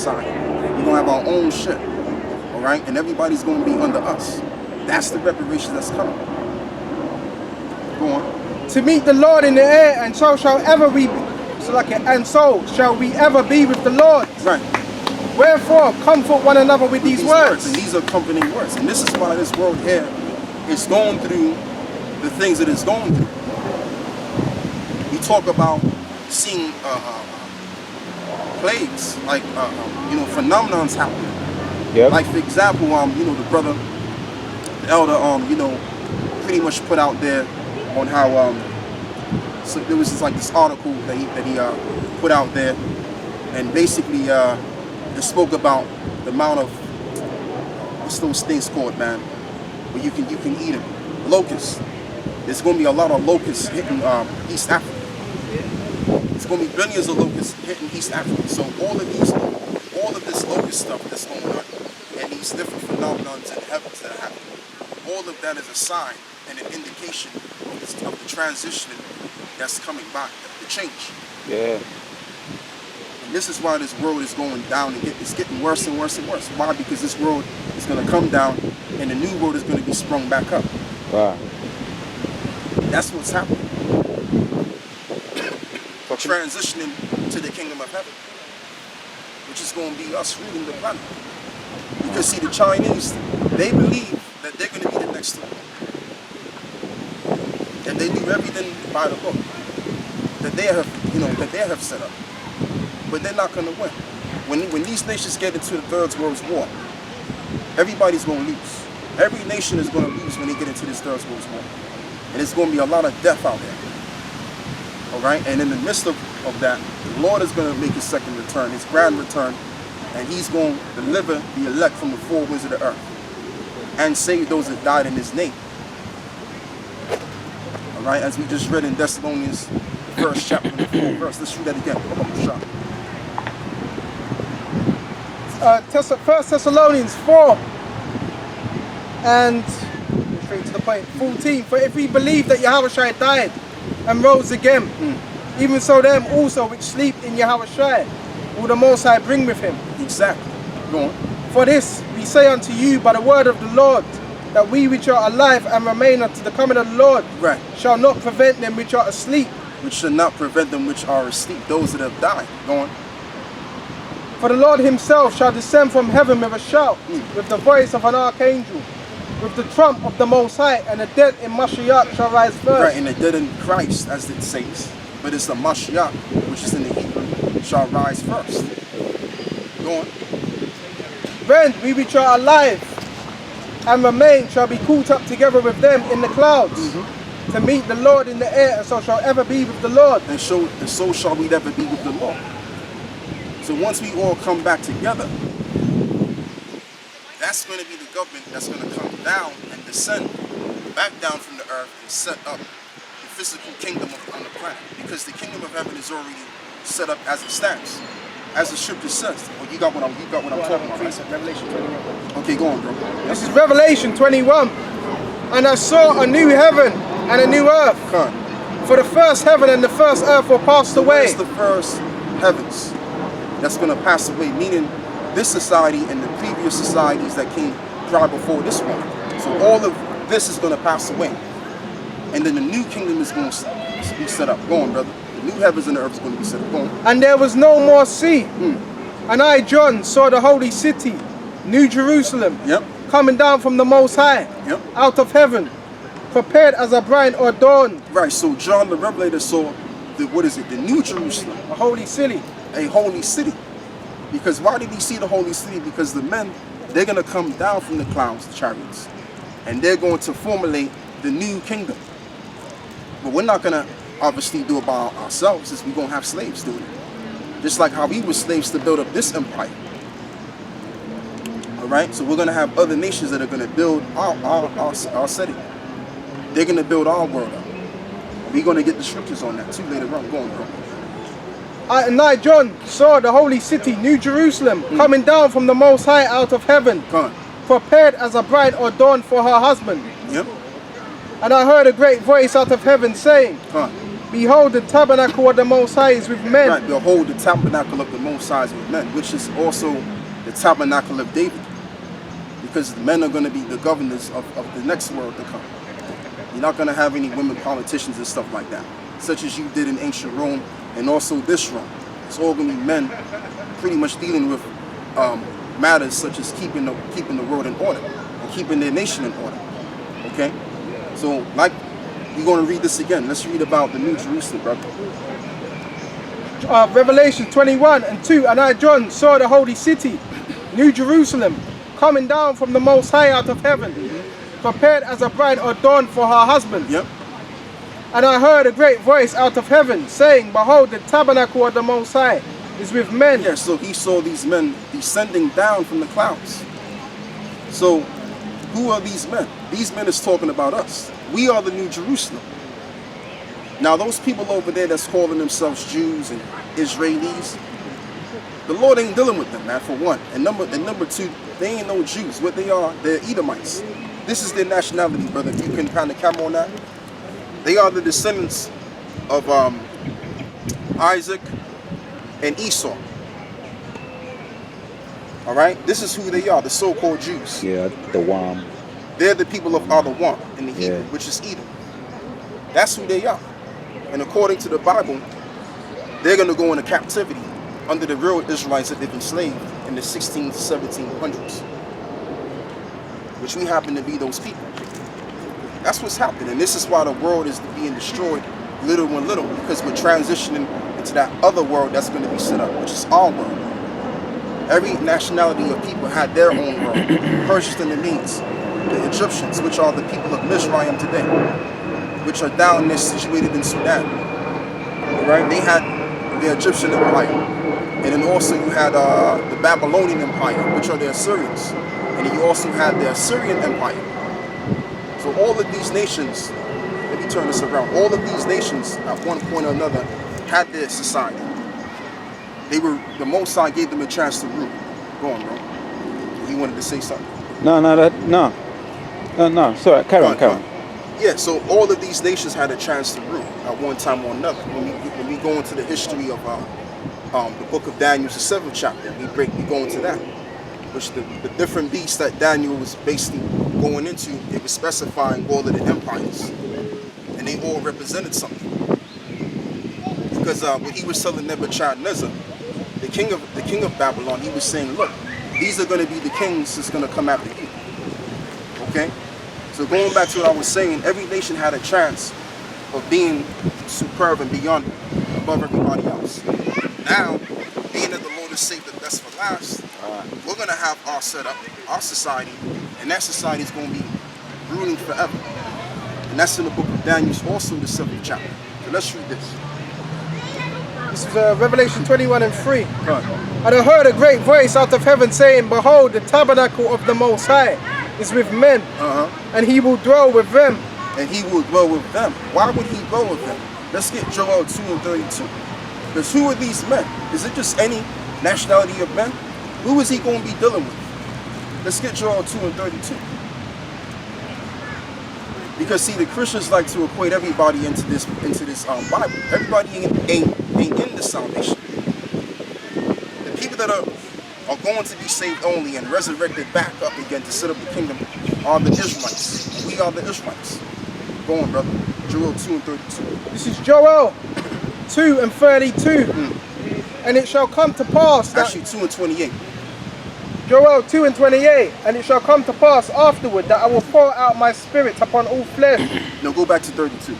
society. We're gonna have our own shit, all right? And everybody's gonna be under us. That's the reparation that's coming. Go on. To meet the Lord in the air, and so shall ever we be, and so shall we ever be with the Lord. Right. Wherefore, comfort one another with these words. And these are comforting words. And this is why this world here is going through the things that it's going through. We talk about seeing plagues, like phenomenons happening. Yep. Like for example, the brother, the elder, pretty much put out there on how so there was this article that he put out there, and basically it spoke about the amount of what's those things called, man, where you can eat them. Locusts. There's going to be a lot of locusts hitting East Africa. It's going to be billions of locusts hitting East Africa. So all of this locust stuff that's going on, and these different phenomena in the heavens that are happening, all of that is a sign and an indication of the transition that's coming by, the change. Yeah. And this is why this world is going down and it's getting worse and worse and worse. Why? Because this world is going to come down and the new world is going to be sprung back up. Wow. That's what's happening. Transitioning to the kingdom of heaven, which is going to be us ruling the planet. Because see, the Chinese, they believe that they're going to be the next one. And they do everything by the book that they have set up. But they're not going to win. When these nations get into the Third World War, everybody's going to lose. Every nation is going to lose when they get into this Third World War. And it's going to be a lot of death out there. All right? And in the midst of that, the Lord is going to make his second return, his grand return, and he's going to deliver the elect from the four winds of the earth and save those that died in his name. All right? As we just read in Thessalonians, the first chapter, the 4th verse. Let's read that again. First Thessalonians 4 and straight to the point, 14. For if we believe that Yahawashi died and rose again, even so them also which sleep in Yahawashi will the Most High bring with him. Exactly. Go on. For this we say unto you by the word of the Lord, that we which are alive and remain unto the coming of the Lord shall not prevent them which are asleep. Which shall not prevent them which are asleep, those that have died. Go on. For the Lord himself shall descend from heaven with a shout, with the voice of an archangel, with the trump of the Most High, and the dead in Mashiach shall rise first. Right, and the dead in Christ, as it says. But it's the Mashiach, which is in the Hebrew, shall rise first. Go on. Then we which are alive and remain shall be caught up together with them in the clouds, to meet the Lord in the air, and so shall ever be with the Lord. And so shall we ever be with the Lord. So once we all come back together, that's going to be the government that's going to come down and descend back down from the earth and set up the physical kingdom on the planet. Because the kingdom of heaven is already set up as it stands. As the scripture says. Well, you got what I'm talking about. Right? Revelation 21. Okay, go on, bro. This is Revelation 21. And I saw a new heaven and a new earth. For the first heaven and the first earth were passed away. It's the first heavens that's going to pass away, meaning this society and the previous societies that came prior before this one. So all of this is going to pass away. And then the new kingdom is going to be set up. Go on, brother. The new heavens and the earth is going to be set up. Go on. And there was no more sea. And I, John, saw the holy city, New Jerusalem, coming down from the Most High, out of heaven, prepared as a bride adorned. Right, so John the Revelator saw the New Jerusalem. A holy city. A holy city. Because why did he see the holy city? Because the men, they're going to come down from the clouds, the chariots, and they're going to formulate the new kingdom. But we're not going to obviously do it by ourselves, as we're going to have slaves doing it. Just like how we were slaves to build up this empire. All right, so we're going to have other nations that are going to build our city. They're going to build our world up. We're going to get the scriptures on that too later on. Go on, bro. And I, John, saw the holy city, New Jerusalem, coming down from the Most High out of heaven, prepared as a bride adorned for her husband. And I heard a great voice out of heaven saying, Behold, the tabernacle of the Most High is with men. Right, behold, the tabernacle of the Most High is with men, which is also the tabernacle of David. Because the men are going to be the governors of the next world to come. You're not going to have any women politicians and stuff like that, such as you did in ancient Rome and also this Rome. It's all going to be men pretty much dealing with matters such as keeping the world in order and keeping their nation in order. Okay? So, like, we're going to read this again. Let's read about the New Jerusalem, brother. Revelation 21:2. And I, John, saw the holy city, New Jerusalem, coming down from the Most High out of heaven, prepared as a bride adorned for her husband. Yep. And I heard a great voice out of heaven, saying, Behold, the tabernacle of the Most High is with men. Yeah, so he saw these men descending down from the clouds. So, who are these men? These men is talking about us. We are the New Jerusalem. Now, those people over there that's calling themselves Jews and Israelis, the Lord ain't dealing with them, man, for one. And number two, they ain't no Jews. What they are, they're Edomites. This is their nationality, brother. If you can kind of come on that. They are the descendants of Isaac and Esau. All right? This is who they are, the so-called Jews. Yeah, the Wam. They're the people of Yahawah in the Hebrew, which is Edom. That's who they are. And according to the Bible, they're going to go into captivity under the real Israelites that they've enslaved in the 16th, 1700s. Which we happen to be those people. That's what's happening. And this is why the world is being destroyed little and little. Because we're transitioning into that other world that's going to be set up, which is our world. Every nationality of people had their own world. Persians and the Medes. The Egyptians, which are the people of Mizraim today, which are down there situated in Sudan. Right? They had the Egyptian Empire. And then also you had the Babylonian Empire, which are the Assyrians. And then you also had the Assyrian Empire. So all of these nations, let me turn this around, all of these nations at one point or another had their society. The Most High gave them a chance to rule. Go on, bro. You wanted to say something? No. Sorry, carry on. Yeah, so all of these nations had a chance to rule at one time or another. When we go into the history of the book of Daniel, the 7th chapter, we go into that. Which the different beasts that Daniel was basically going into, it was specifying all of the empires. And they all represented something. Because when he was telling Nebuchadnezzar, the king of Babylon, he was saying, look, these are going to be the kings that's going to come after you. Okay? So going back to what I was saying, every nation had a chance of being superb and beyond, above everybody else. Now, being that the Lord has saved the best for last, we're going to have our setup, our society, and that society is going to be ruling forever. And that's in the book of Daniel, also the 7th chapter. So let's read this. This is Revelation 21:3. And I heard a great voice out of heaven saying, Behold, the tabernacle of the Most High is with men, and he will dwell with them. And he will dwell with them. Why would he dwell with them? Let's get Joel 2:32. Because who are these men? Is it just any nationality of men? Who is he going to be dealing with? Let's get Joel 2:32. Because see, the Christians like to equate everybody into this Bible. Everybody ain't in the salvation. The people that are going to be saved only and resurrected back up again to set up the kingdom are the Israelites. We are the Israelites. Go on, brother. Joel 2:32. This is Joel 2:32. And it shall come to pass that... Actually, 2:28. Joel 2:28. And it shall come to pass afterward that I will pour out my spirit upon all flesh. No, go back to 32.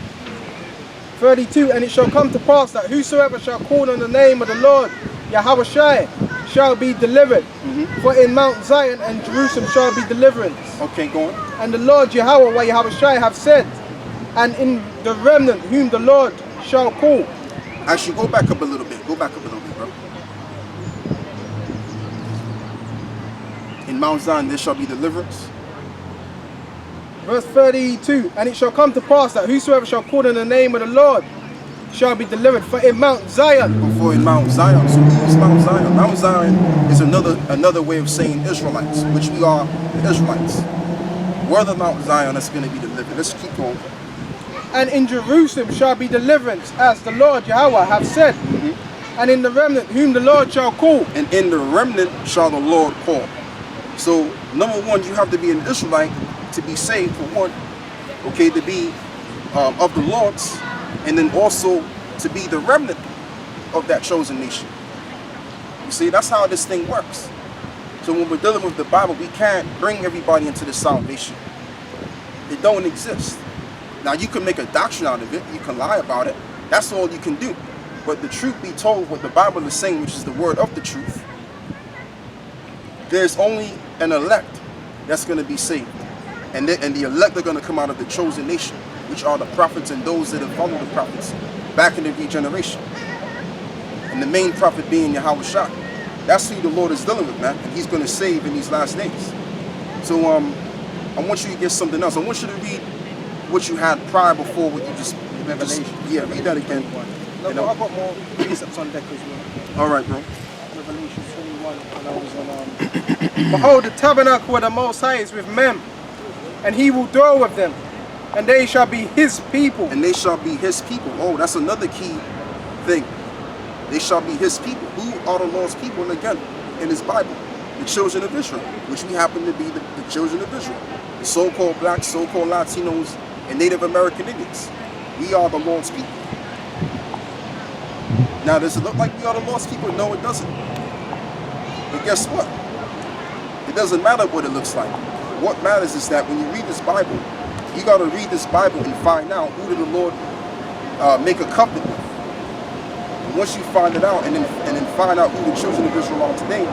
32. And it shall come to pass that whosoever shall call on the name of the Lord, Yahawashi, shall be delivered. For in Mount Zion and Jerusalem shall be deliverance. Okay, go on. And the Lord Yahawah, Yahawashi, have said, and in the remnant whom the Lord shall call. Actually, go back up a little bit. Go back up a little bit, bro. In Mount Zion there shall be deliverance. Verse 32. And it shall come to pass that whosoever shall call on the name of the Lord shall be delivered. For in Mount Zion. Before in Mount Zion. So who is Mount Zion? Mount Zion is another way of saying Israelites, which we are the Israelites. We're the Mount Zion that's going to be delivered. Let's keep going. And in Jerusalem shall be deliverance, as the Lord Yahawah hath said. And in the remnant whom the Lord shall call. And in the remnant shall the Lord call. So, number one, you have to be an Israelite to be saved, for one. Okay, to be of the Lord's, and then also to be the remnant of that chosen nation. You see, that's how this thing works. So when we're dealing with the Bible, we can't bring everybody into the salvation. It don't exist. Now, you can make a doctrine out of it. You can lie about it. That's all you can do. But the truth be told, what the Bible is saying, which is the word of the truth, there's only an elect that's going to be saved. And the elect are going to come out of the chosen nation, which are the prophets and those that have followed the prophets back in the regeneration. And the main prophet being Yahawashi. That's who the Lord is dealing with, man. And he's going to save in these last days. So I want you to get something else. I want you to read what you had prior before, what you just... Revelation. Yeah, read that again. No, You know? I've got more precepts on deck as well. All right, bro. Revelation 21, when I was on... Behold, the tabernacle of the Most High is with men, and he will dwell with them, and they shall be his people. And they shall be his people. Oh, that's another key thing. They shall be his people. Who are the Lord's people? And again, in his Bible, the children of Israel, which we happen to be the children of Israel. The so-called blacks, so-called Latinos, and Native American Indians. We are the Lord's people. Now, does it look like we are the Lord's people? No, it doesn't. But guess what? It doesn't matter what it looks like. What matters is that when you read this Bible, you got to read this Bible and find out who did the Lord make a covenant with. And once you find it out and then find out who the children of Israel are today,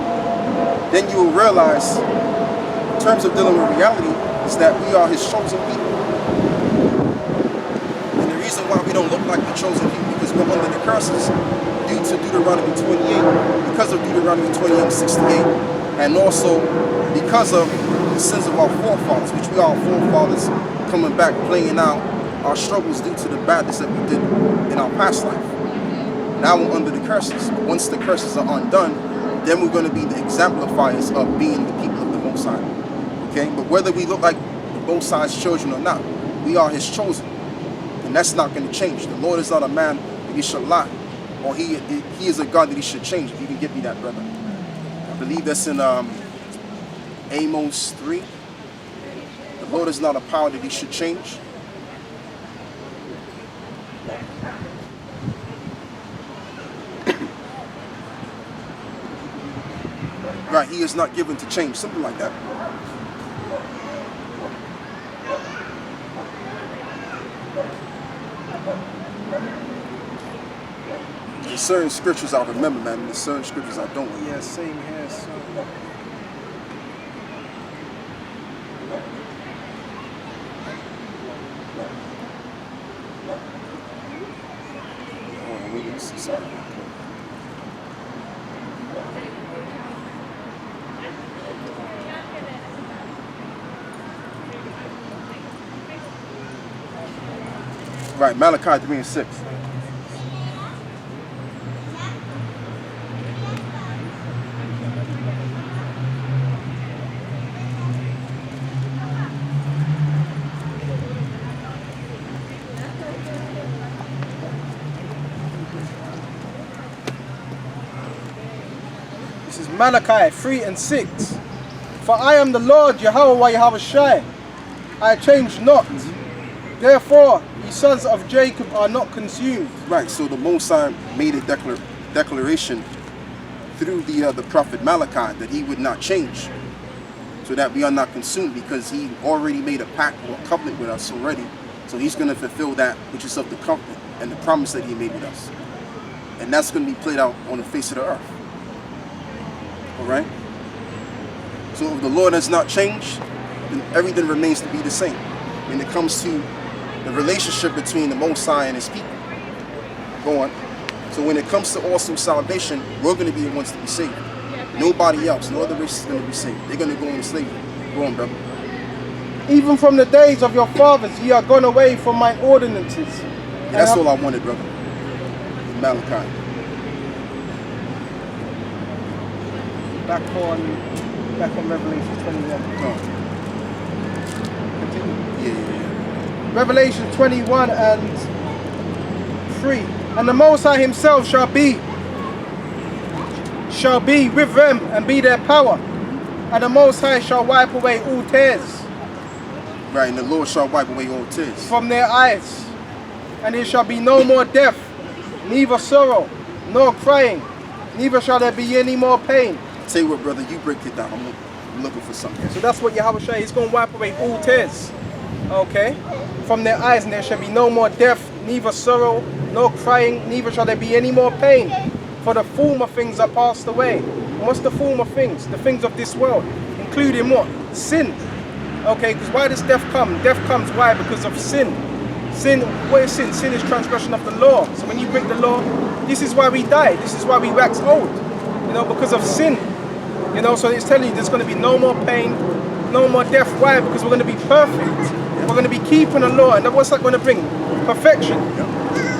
then you will realize, in terms of dealing with reality, is that we are his chosen people. And the reason why we don't look like the chosen people, because we're under the curses due to Deuteronomy 28, because of Deuteronomy 28:68, and also because of the sins of our forefathers, which we are our forefathers coming back, playing out our struggles due to the badness that we did in our past life. Now we're under the curses. Once the curses are undone, then we're going to be the exemplifiers of being the people of the Most High. Okay? But whether we look like the Most High's children or not, we are his chosen. And that's not going to change. The Lord is not a man that he should lie. Or he is a God that he should change. If you can give me that, brother. I believe that's in Amos 3. The Lord is not a power that he should change. Right, he is not given to change, something like that. There's certain scriptures I remember, man, and there's certain scriptures I don't remember. Yeah, same here. So. Hold on, we need to see something. Right, Malachi 3:6. This is Malachi 3:6. For I am the Lord Yahawah Yahawashi. I change not. Therefore, ye sons of Jacob are not consumed. Right, so the Most High made a declaration through the prophet Malachi that he would not change, so that we are not consumed, because he already made a pact or a covenant with us already. So he's going to fulfill that which is of the covenant and the promise that he made with us. And that's going to be played out on the face of the earth. Alright? So if the Lord has not changed, then everything remains to be the same. When it comes to the relationship between the Most High and his people. Go on. So when it comes to also salvation, we're going to be the ones to be saved. Nobody else, no other race is going to be saved. They're going to go into slavery. Go on, brother. Even from the days of your fathers, ye are gone away from mine ordinances. Yeah, that's all I wanted, brother. Malachi. Back on Revelation 21. Oh. Continue. Yeah. Revelation 21 and 3. And the Most High himself shall be with them and be their power. And the Most High shall wipe away all tears. Right, and the Lord shall wipe away all tears from their eyes. And there shall be no more death, neither sorrow, nor crying, neither shall there be any more pain. Tell you what, brother, you break it down. I'm looking for something. So that's what Yahawashi is going to wipe away all tears. Okay? From their eyes, and there shall be no more death, neither sorrow, nor crying, neither shall there be any more pain. For the former things are passed away. And what's the former things? The things of this world, including what? Sin. Okay, because why does death come? Death comes, why? Because of sin. Sin, what is sin? Sin is transgression of the law. So when you break the law, this is why we die. This is why we wax old. You know, because of sin. You know, so it's telling you there's going to be no more pain, no more death. Why? Because we're going to be perfect. We're going to be keeping the law. And what's that going to bring? Perfection.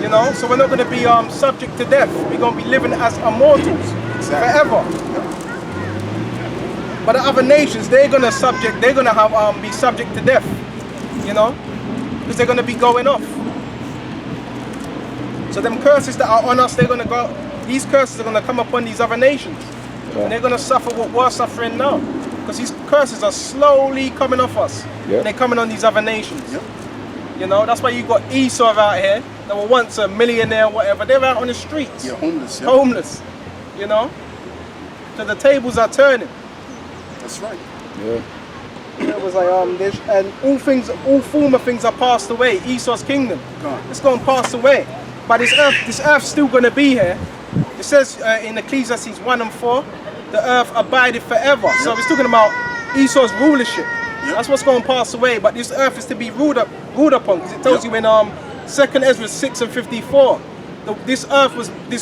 You know, so we're not going to be subject to death. We're going to be living as immortals forever. But the other nations, they're going to have be subject to death. You know, because they're going to be going off. So them curses that are on us, they're going to go. These curses are going to come upon these other nations, and they're going to suffer what we're suffering now, because these curses are slowly coming off us, and they're coming on these other nations. You know, that's why you got Esau out here that were once a millionaire, whatever. They're out on the streets. Yeah, homeless. Homeless. You know, so the tables are turning. That's right. Yeah. It was like and all former things are passed away. Esau's kingdom, it's going to pass away. But this earth's still going to be here. It says in Ecclesiastes 1 and 4, the earth abideth forever. So it's talking about Esau's rulership. That's what's going to pass away. But this earth is to be ruled upon, because it tells you in 2 Ezra 6 and 54, this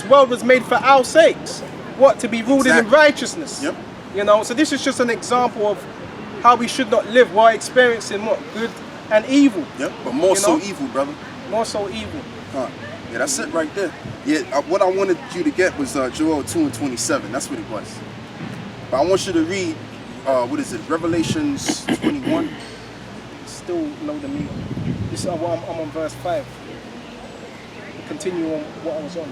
world was made for our sakes. What? To be ruled in righteousness. You know, so this is just an example of how we should not live while experiencing what? Good and evil. But more so evil, brother. More so evil. Yeah, that's it right there. Yeah, what I wanted you to get was Joel 2 and 27. That's what it was. But I want you to read, what is it, Revelations 21. Still loading me. This I'm on verse 5. Continue on what I was on.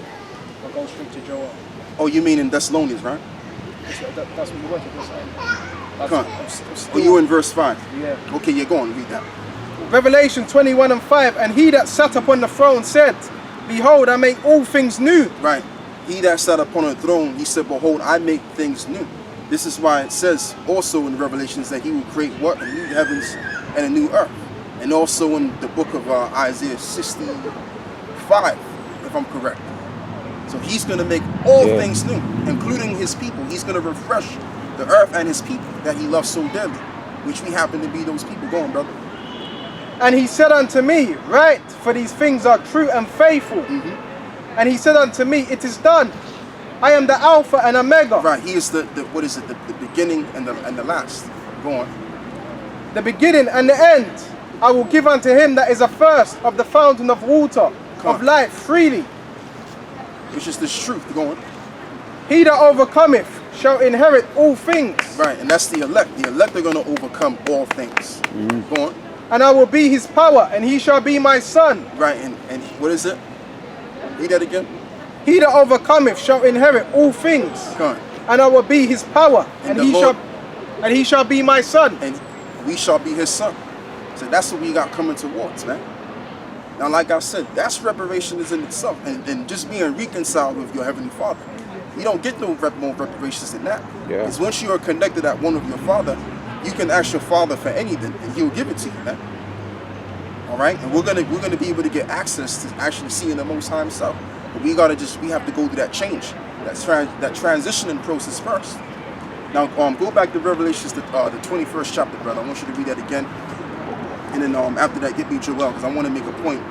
I'll go straight to Joel. Oh, you mean in Thessalonians, right? That's what you wanted to say. Oh, you in verse 5? Yeah. Okay, yeah, go on, read that. Revelation 21 and 5. And he that sat upon the throne said, Behold, I make all things new. Right. He that sat upon a throne, he said, Behold, I make things new. This is why it says also in Revelations that he will create what? A new heavens and a new earth. And also in the book of Isaiah 65, if I'm correct. So he's going to make all things new, including his people. He's going to refresh the earth and his people that he loves so dearly, which we happen to be those people. Go on, brother. And he said unto me, Write, for these things are true and faithful. And he said unto me, It is done. I am the Alpha and Omega. Right, he is the what is it, the beginning and the last. Go on. The beginning and the end. I will give unto him that is athirst of the fountain of water, of life freely. Which is this truth. Go on. He that overcometh shall inherit all things. Right, and that's the elect. The elect are going to overcome all things. Go on. And I will be his power, and he shall be my son. Right, and what is it? Read that again. He that overcometh shall inherit all things. Come on. And I will be his power, and he shall be my son. And we shall be his son. So that's what we got coming towards, man. Now, like I said, that's reparation is in itself, and just being reconciled with your heavenly Father. You don't get no more reparations than that. Because once you are connected at one with your Father, you can ask your Father for anything, and He'll give it to you, man. All right, and we're gonna be able to get access to actually seeing the Most High Himself. But we have to go through that change, that transitioning process first. Now, go back to Revelations, the 21st chapter, brother. I want you to read that again, and then after that, get me Joel, because I want to make a point.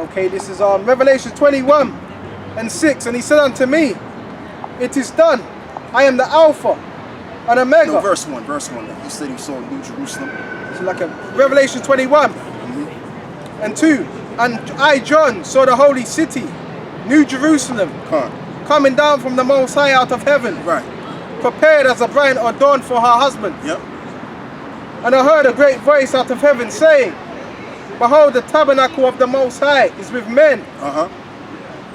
Okay, this is Revelation 21 and 6, and he said unto me, It is done. I am the Alpha and Omega. No, verse 1. He said he saw New Jerusalem. So like a Revelation 21 and 2. And I, John, saw the holy city, New Jerusalem, coming down from the Most High out of heaven, prepared as a bride adorned for her husband. And I heard a great voice out of heaven saying, behold, the tabernacle of the Most High is with men,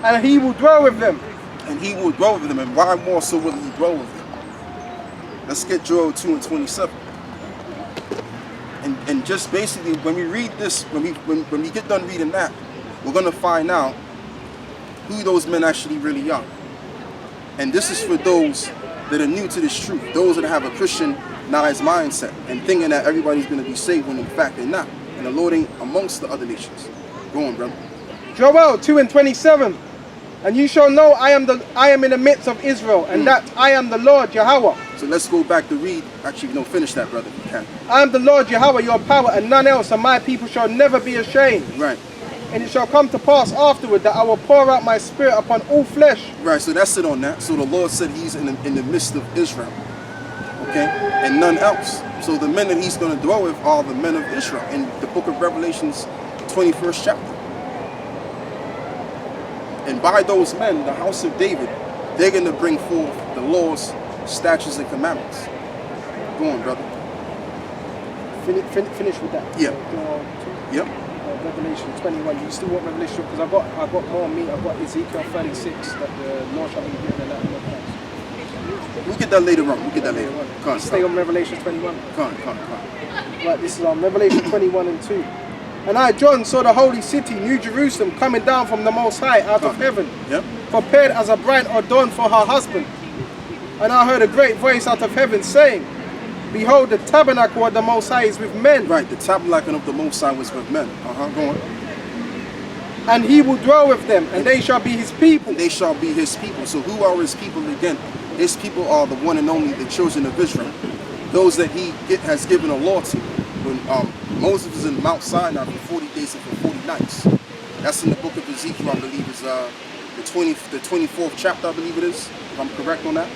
and he will dwell with them. And he will dwell with them. And why more so will he dwell with them? Let's get Joel 2 and 27. And just basically, when we read this, when we get done reading that, we're going to find out who those men actually really are. And this is for those that are new to this truth, those that have a Christianized mindset and thinking that everybody's going to be saved when in fact they're not. And the Lord ain't amongst the other nations. Go on, brother. Joel 2 and 27. And you shall know I am in the midst of Israel, and that I am the Lord Yahawah. So let's go back to read. Actually, no, finish that, brother, if you can. I am the Lord Yahawah, your power, and none else, and my people shall never be ashamed. Right. And it shall come to pass afterward that I will pour out my spirit upon all flesh. Right, so that's it on that. So the Lord said he's in the midst of Israel. Okay? And none else. So the men that he's going to dwell with are the men of Israel in the book of Revelations, 21st chapter. And by those men, the house of David, they're going to bring forth the laws, statutes, and commandments. Go on, brother. Finish with that. Yeah. Yep. Revelation 21. You still want Revelation? Because I've got more meat. I've got Ezekiel 36 that the Lord shall be given in that place. We'll get that later on. We'll get that later on. Come on, stay on Revelation 21. Come on. Right, this is on Revelation 21 and 2. And I, John, saw the holy city, New Jerusalem, coming down from the Most High out of heaven, prepared as a bride adorned for her husband. And I heard a great voice out of heaven saying, behold, the tabernacle of the Most High is with men. Right, the tabernacle of the Most High was with men. Go on. And he will dwell with them, and they shall be his people. They shall be his people. So who are his people again? His people are the one and only, the children of Israel. Those that he has given a law to. When Moses was in Mount Sinai for 40 days and for 40 nights. That's in the book of Ezekiel, I believe, is the 24th chapter, I believe it is, if I'm correct on that.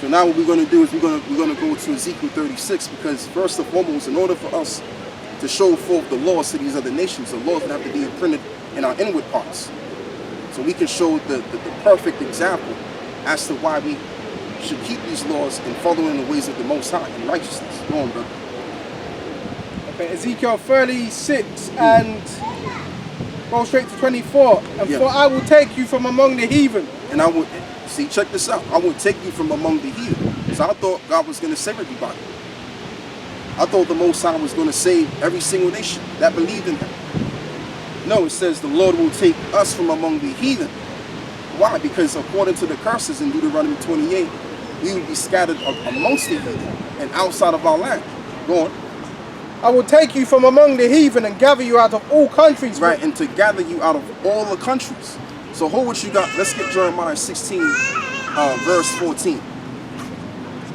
So now what we're going to do is we're going to go to Ezekiel 36, because first and foremost, in order for us to show forth the laws to these other nations, the laws would have to be imprinted in our inward parts. So we can show the perfect example as to why we should keep these laws and follow in the ways of the Most High in righteousness. Go on, brother. Okay, Ezekiel 36 and go straight to 24. And for I will take you from among the heathen. And I will, see, check this out. I will take you from among the heathen. So I thought God was going to save everybody. I thought the Most High was going to save every single nation that believed in him. No, it says the Lord will take us from among the heathen. Why? Because according to the curses in Deuteronomy 28, we will be scattered amongst the heathen and outside of our land. Go on. I will take you from among the heathen and gather you out of all countries. Right, and to gather you out of all the countries. So hold what you got. Let's get Jeremiah 16, verse 14.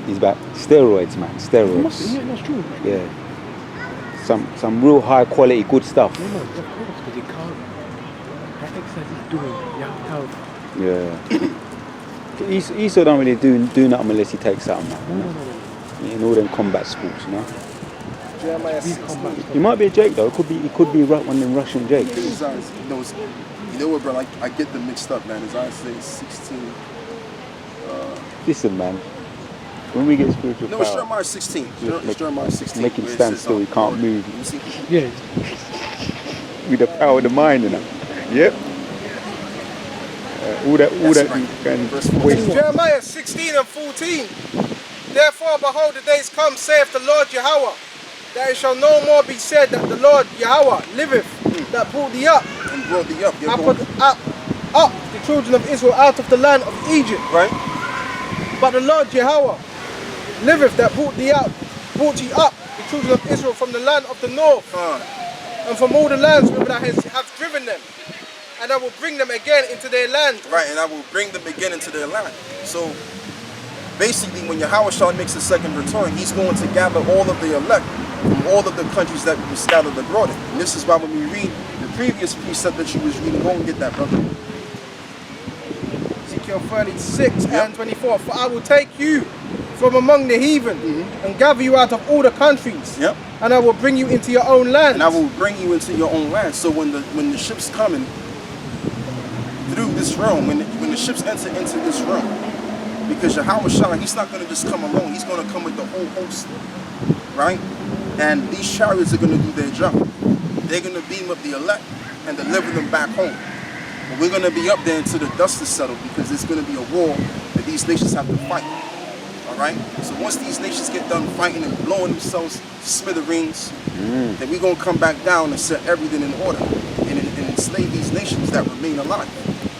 He's back. Steroids, man. Steroids. Yeah, that's true. Yeah. Some real high quality, good stuff. No, of course, because you can't. That exercise he's doing, you have to have. Yeah. Esau don't really do nothing unless he takes something, man. No. In all them combat sports, you know. Jeremiah 16. He might be a Jake though. He could be one of them Russian Jakes. You know what, bro? I get them mixed up, man. As I say, 16. Listen, man. When we get spiritual No, it's power, Jeremiah 16. It's Jeremiah 16. make him stand still. He can't move. Yeah. With the power of the mind, you know. Yep. All that right. you can Waste. Jeremiah 16 and 14. Therefore, behold, the days come, saith the Lord Yahawah, that it shall no more be said that the Lord Yahawah liveth, that brought thee up, And brought thee up. I put up the children of Israel out of the land of Egypt. Right? But the Lord Yahawah liveth, that brought ye up, the children of Israel, from the land of the north, and from all the lands whither I have driven them. And I will bring them again into their land. Right, and I will bring them again into their land. So, basically, when Yahawashi makes a second return, he's going to gather all of the elect from all of the countries that were scattered abroad. And this is why when we read the previous precept that you was reading, go and get that, brother. Ezekiel 36 and 24. For I will take you from among the heathen and gather you out of all the countries. Yep. And I will bring you into your own land. And I will bring you into your own land. So when the ships coming through this realm, when the ships enter into this realm, because Yahawashi, he's not going to just come alone. He's going to come with the whole host, right? And these chariots are going to do their job. they're going to beam up the elect and deliver them back home. But we're going to be up there until the dust is settled, because it's going to be a war that these nations have to fight. All right? So once these nations get done fighting and blowing themselves to smithereens, then we're going to come back down and set everything in order and enslave these nations that remain alive.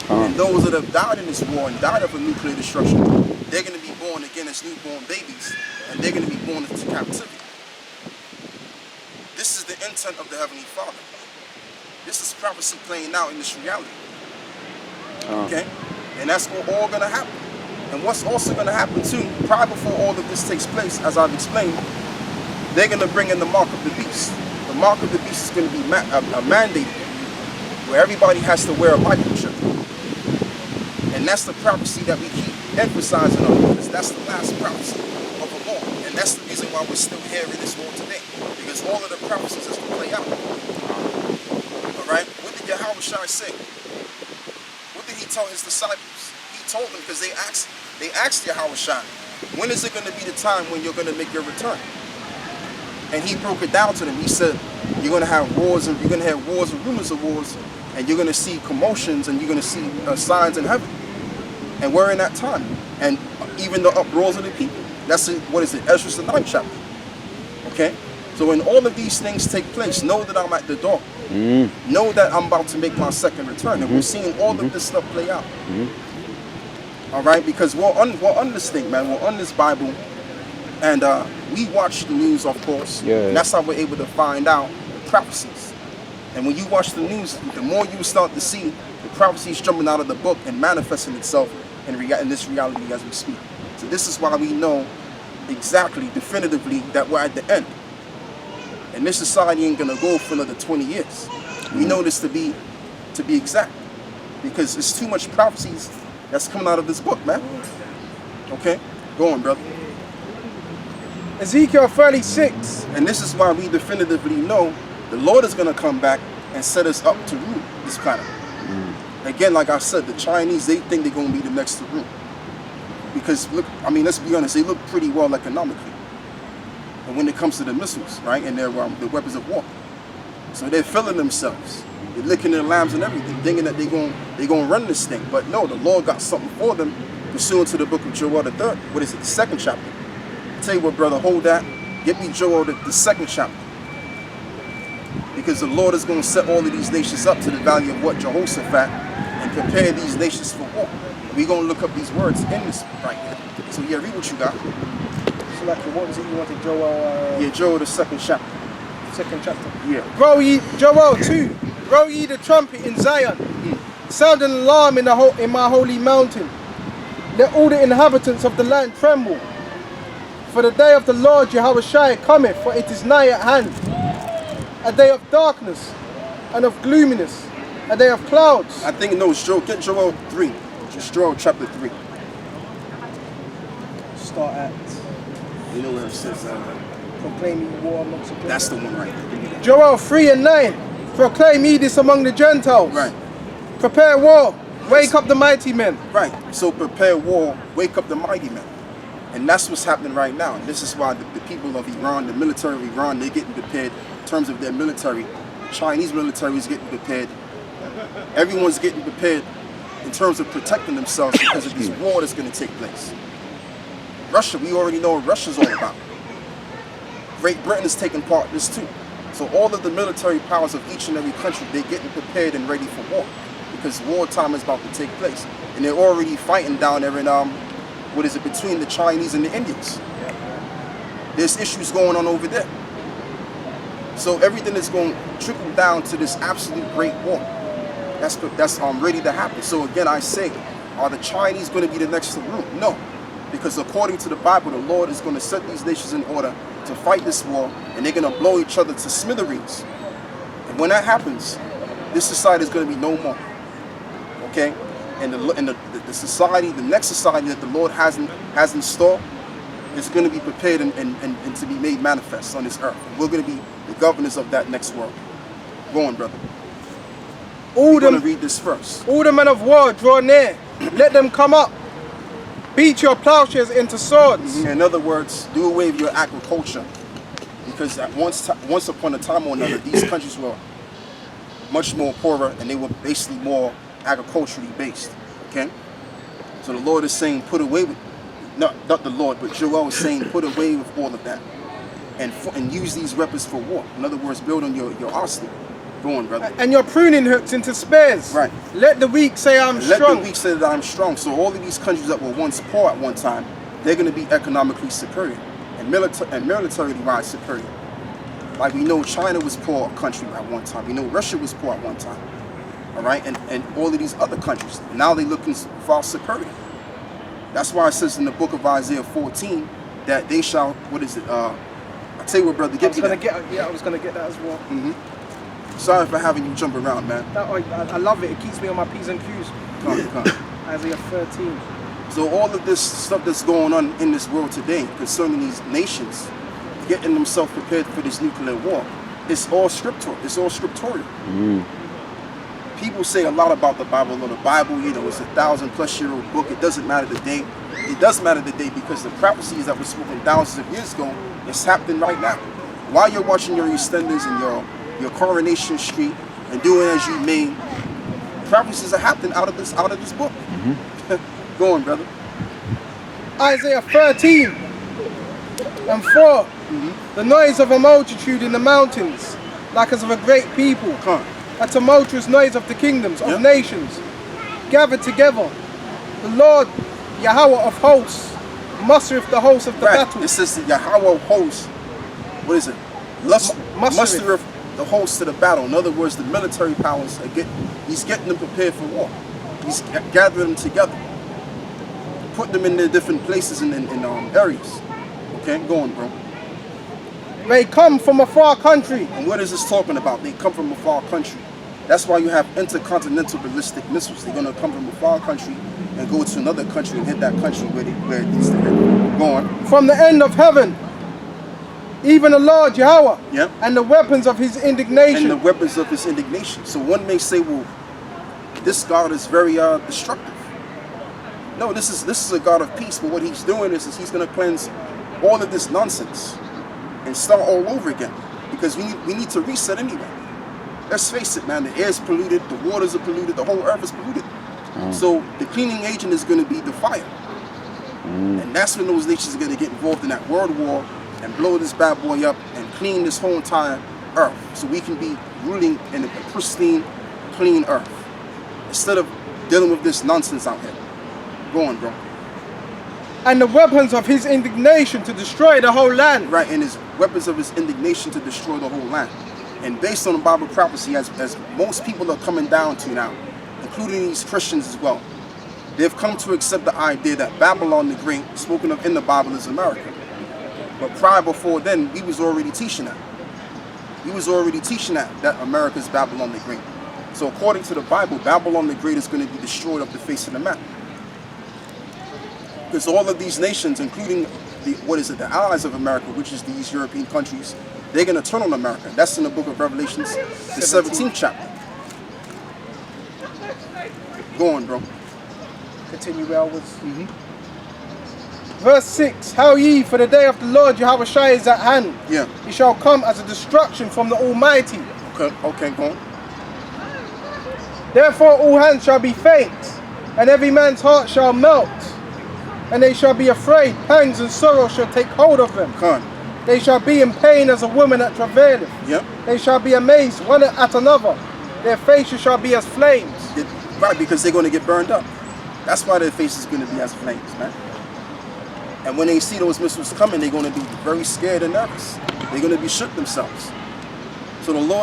And those that have died in this war and died of a nuclear destruction, they're going to be born again as newborn babies, and they're going to be born into captivity. This is the intent of the Heavenly Father. This is prophecy playing out in this reality. Okay? And that's all going to happen. And what's also going to happen too, prior before all of this takes place, as I've explained, they're going to bring in the mark of the beast. The mark of the beast is going to be mandated, where everybody has to wear a microchip. And that's the prophecy that we keep emphasizing on, because that's the last prophecy of the war. And that's the reason why we're still here in this war today, because all of the prophecies has to play out. Alright? What did Yahawashi say? What did he tell his disciples? He told them, because they asked Yahawashi, when is it going to be the time when you're going to make your return? And he broke it down to them. He said, you're going to have wars, and you're going to have wars and rumors of wars, and you're going to see commotions, and you're going to see signs in heaven. And we're in that time. And even the uproars of the people. That's it. What is it? Ezra the 9th chapter. Okay? So when all of these things take place, know that I'm at the door. Know that I'm about to make my second return. And we're seeing all of this stuff play out. All right? Because we're on this thing, man. We're on this Bible. And we watch the news, of course. And that's how we're able to find out the prophecies. And when you watch the news, the more you start to see the prophecies jumping out of the book and manifesting itself in this reality as we speak. So this is why we know exactly, definitively, that we're at the end. And this society ain't gonna go for another 20 years. We know this to be exact, because it's too much prophecies that's coming out of this book, man. Okay, go on, brother. Ezekiel 36. And this is why we definitively know the Lord is gonna come back and set us up to rule this planet. Again, like I said, the Chinese, they think they're gonna be the next to rule. Because look, I mean, let's be honest, they look pretty well economically. And when it comes to the missiles, right, and their the weapons of war. So they're filling themselves. They're licking their lambs and everything, thinking that they're gonna run this thing. But no, the Lord got something for them, pursuant to the book of Joel the 3rd. What is it, the 2nd chapter? I'll tell you what, brother, hold that. Get me Joel the 2nd chapter. Because the Lord is going to set all of these nations up to the value of what Jehoshaphat, and prepare these nations for war. We're going to look up these words in this right here. So yeah, read what you got. So like, what was it you wanted, Joel? Yeah, Joel the 2nd chapter. 2nd chapter. Yeah. Blow ye, Joel 2. Blow ye the trumpet in Zion. Sound an alarm in my holy mountain. Let all the inhabitants of the land tremble. For the day of the Lord Yahawashi cometh, for it is nigh at hand. A day of darkness and of gloominess, a day of clouds. I think no, Joel, get Joel 3. Just Joel chapter 3. Start at. You know where it says proclaiming war amongst the Gentiles. That's the one right there. Joel 3 and 9. Proclaim ye this among the Gentiles. Right. Prepare war. Wake up the mighty men. Right. So prepare war. Wake up the mighty men. And that's what's happening right now. And this is why the people of Iran, the military of Iran, they're getting prepared in terms of their military. The Chinese military is getting prepared. Everyone's getting prepared in terms of protecting themselves because of this war that's going to take place. Russia, we already know what Russia's all about. Great Britain is taking part in this too. So all of the military powers of each and every country, they're getting prepared and ready for war, because wartime is about to take place. And they're already fighting down there in, what is it, between the Chinese and the Indians. There's issues going on over there. So everything is going to trickle down to this absolute great war. That's ready to happen. So again, I say, are the Chinese going to be the next to rule? No. Because according to the Bible, the Lord is going to set these nations in order to fight this war, and they're going to blow each other to smithereens. And when that happens, this society is going to be no more. Okay? And the society, the next society that the Lord has in store, is going to be prepared and to be made manifest on this earth. And we're going to be the governors of that next world. Go on, brother. We're going to read this first. All the men of war draw near. Let them come up. Beat your plowshares into swords. In other words, do away with your agriculture. Because at once upon a time or another, these countries were much more poorer, and they were basically more agriculturally based. Okay? So the Lord is saying, put away with, not the Lord, but Joel is saying, put away with all of that. And use these weapons for war. In other words, build on your arsenal. Go on, brother. And your pruning hooks into spears. Right. Let the weak say I'm strong. Let the weak say that I'm strong. So all of these countries that were once poor at one time, they're going to be economically superior and militarily-wise superior. Like we know China was poor country at one time. We know Russia was poor at one time. All right? And all of these other countries, now they're looking far superior. That's why it says in the book of Isaiah 14 that they shall, what is it? I'll tell you what, brother, I was going to get that as well. Sorry for having you jump around, man. I love it. It keeps me on my P's and Q's. Come. Isaiah 13. So all of this stuff that's going on in this world today concerning these nations, getting themselves prepared for this nuclear war, it's all scriptural. It's all scriptorial. People say a lot about the Bible. The Bible, you know, it's a 1,000+ year old book. It doesn't matter the day. It does matter the day because the prophecies that were spoken thousands of years ago, it's happening right now. While you're watching your EastEnders and your Coronation Street and doing as you may, prophecies are happening out of this book. Go on, brother. Isaiah 13 and 4. The noise of a multitude in the mountains, like as of a great people. A tumultuous noise of the kingdoms of nations gathered together. The Lord Yahawah of hosts mustereth the hosts of the battle. It says the Yahawah of hosts. What is it? Mustereth the hosts to the battle. In other words, the military powers he's getting them prepared for war. He's gathering them together, putting them in their different places in areas. Okay, go on, bro. They come from a far country. And what is this talking about? They come from a far country. That's why you have intercontinental ballistic missiles. They're going to come from a far country and go to another country and hit that country where it needs to hit. Go on. From the end of heaven, even the Lord Yahawah, and the weapons of his indignation. And the weapons of his indignation. So one may say, well, this God is very destructive. No, this is a God of peace. But what he's doing is he's going to cleanse all of this nonsense and start all over again. Because we need to reset anyway. Let's face it, man. The air is polluted, the waters are polluted, the whole earth is polluted. So the cleaning agent is going to be the fire. And that's when those nations are going to get involved in that world war and blow this bad boy up and clean this whole entire earth. So we can be ruling in a pristine, clean earth. Instead of dealing with this nonsense out here. Go on, bro. And the weapons of his indignation to destroy the whole land. Right, and his weapons of his indignation to destroy the whole land. And based on the Bible prophecy, as most people are coming down to now, including these Christians as well, they've come to accept the idea that Babylon the Great, spoken of in the Bible, is America. But prior before then, we was already teaching that. He was already teaching that America's Babylon the Great. So according to the Bible, Babylon the Great is going to be destroyed off the face of the map. Because all of these nations, including the allies of America, which is these European countries, they're going to turn on America. That's in the book of Revelations, the 17th chapter. Go on, bro. Continue wellwards. Verse 6. How ye, for the day of the Lord Yahawashi is at hand. He shall come as a destruction from the Almighty. Okay, go on. Therefore all hands shall be faint, and every man's heart shall melt. And they shall be afraid, pangs and sorrow shall take hold of them. They shall be in pain as a woman that travaileth. They shall be amazed one at another. Their faces shall be as flames. Right, because they're going to get burned up. That's why their face is going to be as flames, man. And when they see those missiles coming, they're going to be very scared and nervous. They're going to be shook themselves. So the Lord